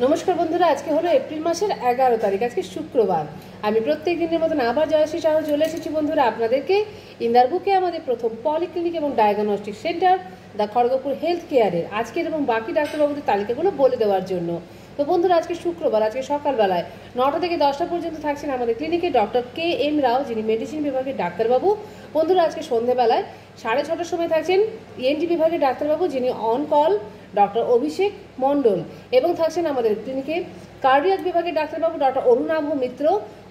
নমস্কার বন্ধুরা, আজকে হলো এপ্রিল মাসের 11 তারিখ। আজকে শুক্রবার। আমি প্রত্যেক দিনের মতন আবার জয়শ্রী সাহা চলে এসেছি বন্ধুরা আপনাদেরকে ইন্দার বুকে আমাদের প্রথম পলিক্লিনিক এবং diagnostic centre the Kharagpur health কেয়ারের আজকের এবং বাকি ডাক্তারবাবুদের তালিকাগুলো বলে দেওয়ার জন্য। তো বন্ধুরা, আজকে শুক্রবার, আজকে সকালবেলায় 9টা থেকে 10টা পর্যন্ত থাকছেন আমাদের ক্লিনিকে ডক্টর কে এম রাও, যিনি মেডিসিন বিভাগের ডাক্তারবাবু। বন্ধুরা, আজকে সন্ধ্যেবেলায় 6:30টার সময় থাকছেন ইএনটি বিভাগের ডাক্তারবাবু, যিনি on call doctor Abhishek Mondal, এবং থাকছেন আমাদের ক্লিনিকে কার্ডিয়াক বিভাগের ডাক্তারবাবু ডক্টর অরুণাভ মিত্র।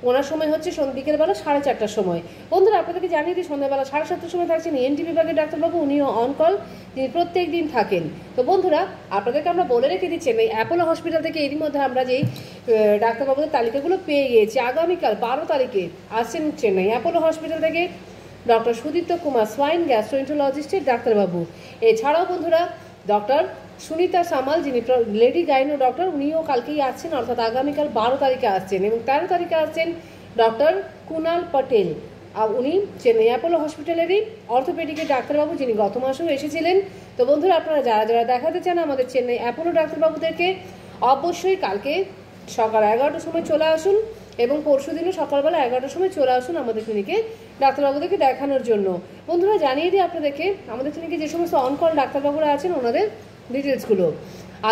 ওনার সময় হচ্ছে বিকেলবেলা 4:30টার সময়। বন্ধুরা, আপনাদেরকে জানিয়ে দিই, সন্ধ্যাবেলা 7:30টার সময় থাকছেন ইএনটি বিভাগের ডাক্তারবাবু, উনিও অন কল, যিনি প্রত্যেক দিন থাকেন। তো বন্ধুরা, আপনাদেরকে আমরা বলে রেখে দিচ্ছি, এই অ্যাপোলো হসপিটাল থেকে এরই মধ্যে আমরা যেই ডাক্তারবাবুদের তালিকাগুলো পেয়ে গিয়েছি। আগামীকাল 12 তারিখে আসছেন চেন্নাই অ্যাপোলো হসপিটাল থেকে ডক্টর সুদীপ্ত কুমার, সোয়াইন গ্যাস্ট্রোএন্টারোলজিস্টের ডাক্তারবাবু। এছাড়াও বন্ধুরা, ডক্টর সুনিতা সামাল, যিনি লেডি গাইনো ডক্টর, উনিও কালকেই আসছেন, অর্থাৎ আগামীকাল 12 তারিখে আসছেন। এবং 13 তারিখে আসছেন ডক্টর কুনাল পটেল, উনি চেন্নাই অ্যাপোলো হসপিটালেরই অর্থোপেডিকের ডাক্তারবাবু, যিনি গত মাসেও এসেছিলেন। তো বন্ধুরা, আপনারা যারা যারা দেখাতে চান আমাদের চেন্নাই অ্যাপোলো ডাক্তারবাবুদেরকে, অবশ্যই কালকে সকাল 11টার সময় চলে আসুন এবং পরশু দিনও সকালবেলা 11টার সময় চলে আসুন আমাদের ক্লিনিকে ডাক্তারবাবুদেরকে দেখানোর জন্য। বন্ধুরা, জানিয়ে দিই আপনাদেরকে আমাদের ক্লিনিকে যে সমস্ত অনকল ডাক্তারবাবুরা আছেন ওনাদের ডিটেলসগুলো।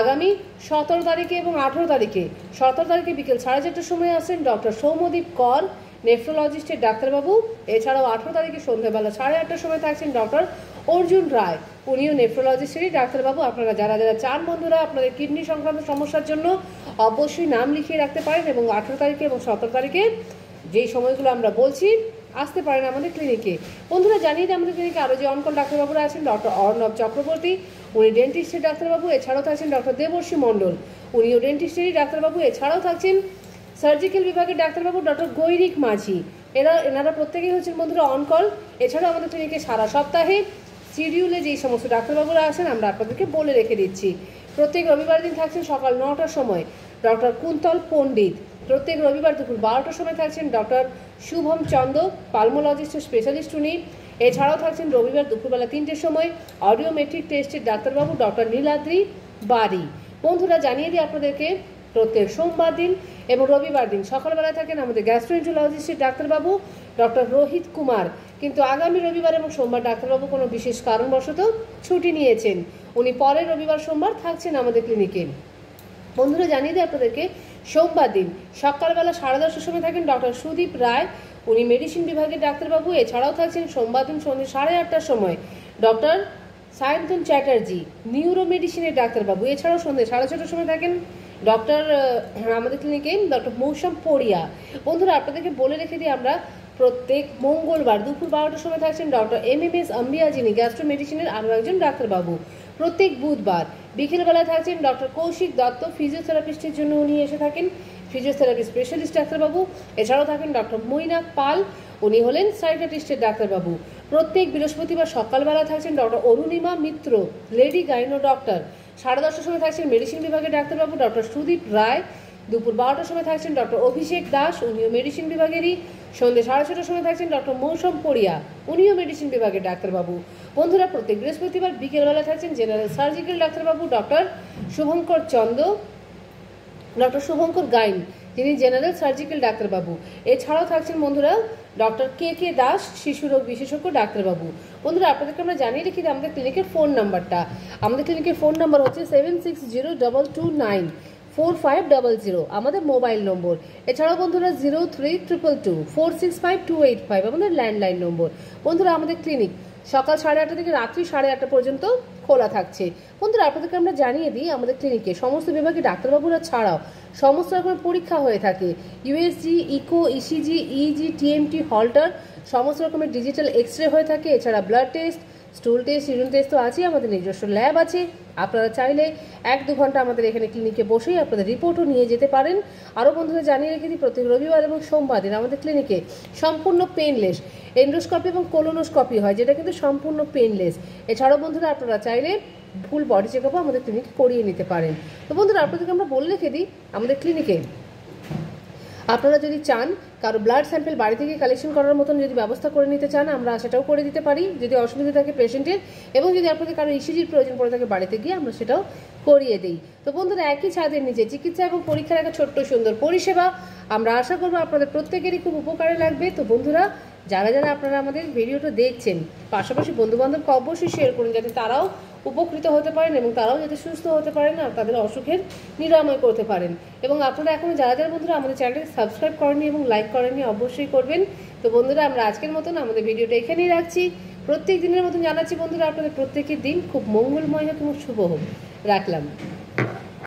আগামী 17 তারিখে এবং 18 তারিখে, 17 তারিখে বিকেল 4:30টার সময় আসছেন ডক্টর সৌম্যদীপ কর, নেফ্রোলজিস্টের ডাক্তারবাবু। এছাড়াও 18 তারিখে সন্ধ্যাবেলা 8:30টার সময় থাকছেন ডক্টর অর্জুন রায়, উনিও নেফ্রোলজিস্টেরই ডাক্তারবাবু। আপনারা যারা যারা চান বন্ধুরা আপনাদের কিডনি সংক্রান্ত সমস্যার জন্য, অবশ্যই নাম লিখিয়ে রাখতে পারেন এবং 18 তারিখে এবং 17 তারিখে যেই সময়গুলো আমরা বলছি আসতে পারেন আমাদের ক্লিনিকে। বন্ধুরা, জানিয়ে দিই আমাদের ক্লিনিকে আরও যে অনকল ডাক্তারবাবুরা আছেন, ডক্টর অর্ণব চক্রবর্তী, উনি ডেন্টিস্টের ডাক্তারবাবু। এছাড়াও থাকছেন ডক্টর দেবর্ষী মণ্ডল, উনিও ডেন্টিস্টেরই ডাক্তারবাবু। এছাড়াও থাকছেন সার্জিক্যাল বিভাগের ডাক্তারবাবু ডক্টর গৈরিক মাঝি। এনারা প্রত্যেকেই হচ্ছেন বন্ধুরা অনকল। এছাড়াও আমাদের ক্লিনিকে সারা সপ্তাহে শিডিউলে যেই সমস্ত ডাক্তারবাবুরা আসেন আমরা আপনাদেরকে বলে রেখে দিচ্ছি। প্রত্যেক রবিবার দিন থাকছেন সকাল 9টার সময় ডক্টর কুন্তল পণ্ডিত। প্রত্যেক রবিবার দুপুর 12টার সময় থাকছেন ডক্টর শুভম চন্দ, পালমোলজিস্ট স্পেশালিস্ট উনি। এছাড়াও থাকছেন রবিবার দুপুরবেলা 3টের সময় অডিওমেট্রিক টেস্টের ডাক্তারবাবু ডক্টর নীলাদ্রি বাড়ি। বন্ধুরা, জানিয়ে দিই আপনাদেরকে প্রত্যেক সোমবার দিন এবং রবিবার দিন সকালবেলায় থাকেন আমাদের গ্যাস্ট্রোএন্টারোলজিস্টের ডাক্তারবাবু ডক্টর রোহিত কুমার। কিন্তু আগামী রবিবার এবং সোমবার ডাক্তারবাবু কোনো বিশেষ কারণবশত ছুটি নিয়েছেন, উনি পরের রবিবার সোমবার থাকছেন আমাদের ক্লিনিকে। বন্ধুরা, জানিয়ে দিই আপনাদেরকে সোমবার দিন সকালবেলা 10:30টার সময় থাকেন ডক্টর সুদীপ রায়, উনি মেডিসিন বিভাগের ডাক্তারবাবু। এছাড়াও থাকছেন সোমবার দিন সন্ধ্যে 8:30টার সময় ডক্টর সায়ন্তন চ্যাটার্জি, নিউরো মেডিসিনের ডাক্তারবাবু। এছাড়াও সন্ধ্যে 6:30টার সময় থাকেন ডক্টর আমাদের ক্লিনিকে ডক্টর মৌসম পড়িয়া। বন্ধুরা, আপনাদেরকে বলে রেখে দিই আমরা প্রত্যেক মঙ্গলবার দুপুর 12টার সময় থাকছেন ডক্টর MMS আম্বিয়া, যিনি গ্যাস্ট্রো মেডিসিনের আরও একজন ডাক্তারবাবু। প্রত্যেক বুধবার বিকেলবেলায় থাকছেন ডক্টর কৌশিক দত্ত, ফিজিওথেরাপিস্টের জন্য উনি এসে থাকেন, ফিজিওথেরাপি স্পেশালিস্ট ডাক্তারবাবু। এছাড়াও থাকেন ডক্টর মৈনাক পাল, উনি হলেন সাইকিয়াট্রিস্টের ডাক্তারবাবু। প্রত্যেক বৃহস্পতিবার সকালবেলা থাকছেন ডক্টর অরুণিমা মিত্র, লেডি গাইনো ডক্টর। 10:30টার সময় থাকছেন মেডিসিন বিভাগের ডাক্তারবাবু ডক্টর সুদীপ রায়। দুপুর 12টার সময় থাকছেন ডক্টর অভিষেক দাস, উনিও মেডিসিন বিভাগেরই। সন্ধ্যে 6:30টার সময় থাকছেন ডক্টর মৌসম পড়িয়া, উনিও মেডিসিন বিভাগের ডাক্তারবাবু। বন্ধুরা, প্রত্যেক বৃহস্পতিবার বিকেলবেলা থাকছেন জেনারেল সার্জিক্যাল ডাক্তারবাবু ডক্টর শুভঙ্কর চন্দ, ডক্টর শুভঙ্কর গাইন, যিনি জেনারেল সার্জিক্যাল ডাক্তারবাবু। এছাড়াও থাকছেন বন্ধুরা ডক্টর কে দাস, শিশুরোগ বিশেষজ্ঞ ডাক্তারবাবু। বন্ধুরা, আপনাদেরকে আমরা জানিয়ে রেখে দিই আমাদের ক্লিনিকের ফোন নাম্বারটা। আমাদের ক্লিনিকের ফোন নাম্বার হচ্ছে 7602294500, আমাদের মোবাইল নম্বর। এছাড়াও বন্ধুরা 03222465 আমাদের ল্যান্ডলাইন নম্বর। বন্ধুরা, আমাদের ক্লিনিক সকাল 8:30 থেকে রাত্রি 8:30 পর্যন্ত খোলা থাকছে। বন্ধুরা, আপনাদেরকে আমরা জানিয়ে দিই আমাদের ক্লিনিকে সমস্ত বিভাগে ডাক্তারবাবুরা ছাড়াও সমস্ত রকমের পরীক্ষা হয়ে থাকে। USG, echo, ECG, EEG, TMT, Holter, সমস্ত রকমের ডিজিটাল এক্সরে হয়ে থাকে। এছাড়া blood test, stool test, urine test তো আছে, আমাদের নিজস্ব ল্যাব আছে। আপনারা চাইলে 1-2 ঘন্টা আমাদের এখানে ক্লিনিকে বসেই আপনাদের রিপোর্টও নিয়ে যেতে পারেন। আরও বন্ধুরা জানিয়ে রেখে দিই প্রত্যেক রবিবার এবং সোমবার দিন আমাদের ক্লিনিকে সম্পূর্ণ পেনলেস এন্ডোস্কপি এবং কোলোনোস্কপি হয়, যেটা কিন্তু সম্পূর্ণ পেনলেস। এছাড়াও বন্ধুরা আপনারা চাইলে ফুল বডি চেকআপও আমাদের ক্লিনিকে করিয়ে নিতে পারেন। তো বন্ধুরা, আপনাদেরকে আমরা বলে রেখে দিই আমাদের ক্লিনিকে আপনারা যদি চান কারো ব্লাড স্যাম্পেল বাড়ি থেকে কালেকশন করার মতন যদি ব্যবস্থা করে নিতে চান, আমরা সেটাও করে দিতে পারি যদি অসুবিধা থাকে পেশেন্টের, এবং যদি আপনাদের কারো ইসিজির প্রয়োজন পড়ে থাকে বাড়িতে গিয়ে আমরা সেটাও করিয়ে দিই। তো বন্ধুরা, একই ছাদের নিচে চিকিৎসা এবং পরীক্ষার একটা ছোট্ট সুন্দর পরিষেবা, আমরা আশা করবো আপনাদের প্রত্যেকেরই খুব উপকারে লাগবে। তো বন্ধুরা, যারা যারা আপনারা আমাদের ভিডিওটা দেখছেন, পাশাপাশি বন্ধুবান্ধবকে অবশ্যই শেয়ার করুন যাতে তারাও উপকৃত হতে পারেন এবং তারাও যাতে সুস্থ হতে পারেন আর তাদের অসুখের নিরাময় করতে পারেন। এবং আপনারা এখনও যারা যারা বন্ধুরা আমাদের চ্যানেলটাকে সাবস্ক্রাইব করেননি এবং লাইক করেননি অবশ্যই করবেন। তো বন্ধুরা, আমরা আজকের মতন আমাদের ভিডিওটা এখানেই রাখছি। প্রত্যেক দিনের মতন জানাচ্ছি বন্ধুরা, আপনাদের প্রত্যেকের দিন খুব মঙ্গলময় হোক এবং শুভ হোক। রাখলাম।